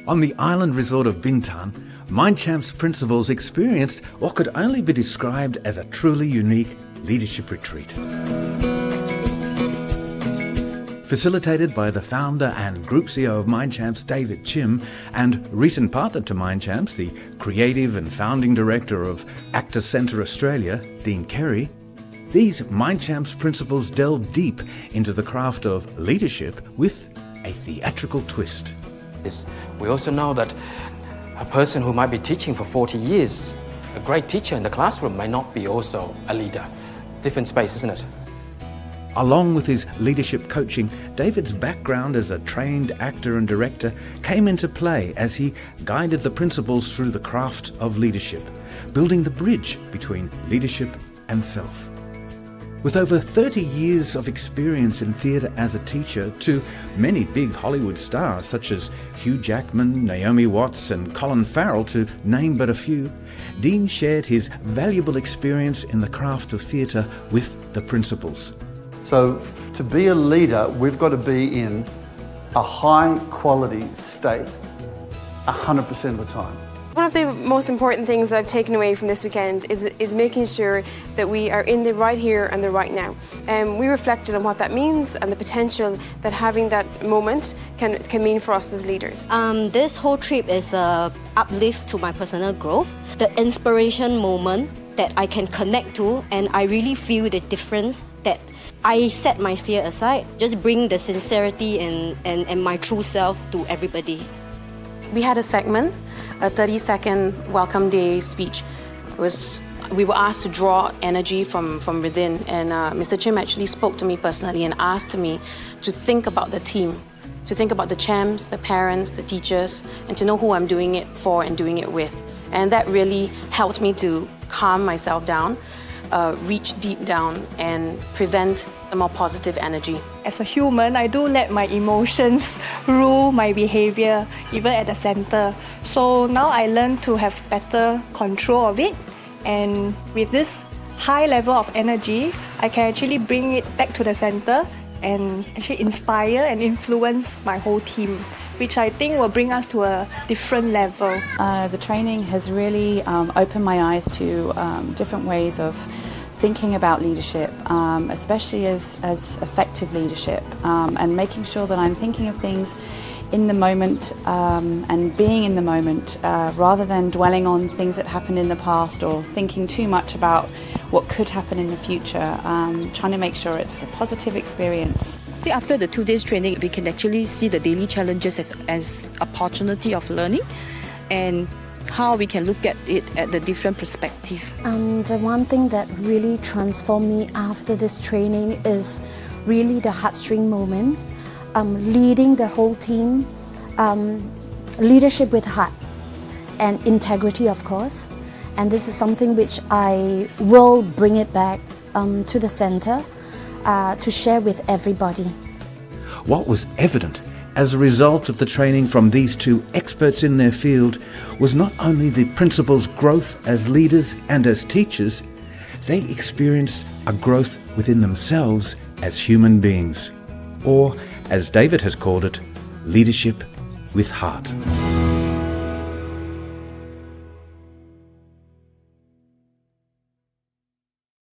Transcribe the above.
On the island resort of Bintan, MindChamp's principals experienced what could only be described as a truly unique leadership retreat. Facilitated by the founder and Group CEO of MindChamps, David Chim, and recent partner to MindChamps, the creative and founding director of Actor Centre Australia, Dean Kerry, these MindChamps principles delve deep into the craft of leadership with a theatrical twist. We also know that a person who might be teaching for 40 years, a great teacher in the classroom, may not be also a leader. Different space, isn't it? Along with his leadership coaching, David's background as a trained actor and director came into play as he guided the principals through the craft of leadership, building the bridge between leadership and self. With over 30 years of experience in theatre as a teacher to many big Hollywood stars such as Hugh Jackman, Naomi Watts and Colin Farrell, to name but a few, Dean shared his valuable experience in the craft of theatre with the principals. So to be a leader, we've got to be in a high quality state 100% of the time. One of the most important things that I've taken away from this weekend is making sure that we are in the right here and the right now. We reflected on what that means and the potential that having that moment can mean for us as leaders. This whole trip is an uplift to my personal growth, the inspiration moment that I can connect to, and I really feel the difference that I set my fear aside, just bring the sincerity and my true self to everybody. We had a segment, a 30-second welcome day speech. We were asked to draw energy from within, and Mr. Chim actually spoke to me personally and asked me to think about the team, to think about the champs, the parents, the teachers, and to know who I'm doing it for and doing it with. And that really helped me to calm myself down, reach deep down and present a more positive energy. As a human, I do let my emotions rule my behavior, even at the center. So now I learn to have better control of it. And with this high level of energy, I can actually bring it back to the center and actually inspire and influence my whole team, which I think will bring us to a different level. The training has really opened my eyes to different ways of thinking about leadership, especially as effective leadership, and making sure that I'm thinking of things in the moment and being in the moment rather than dwelling on things that happened in the past or thinking too much about what could happen in the future, trying to make sure it's a positive experience. After the 2 days training, we can actually see the daily challenges as opportunity of learning and how we can look at it at the different perspective. The one thing that really transformed me after this training is really the heartstring moment, leading the whole team, leadership with heart and integrity, of course. And this is something which I will bring it back to the center to share with everybody. What was evident as a result of the training from these two experts in their field was not only the principals' growth as leaders and as teachers, they experienced a growth within themselves as human beings, or as David has called it, leadership with heart.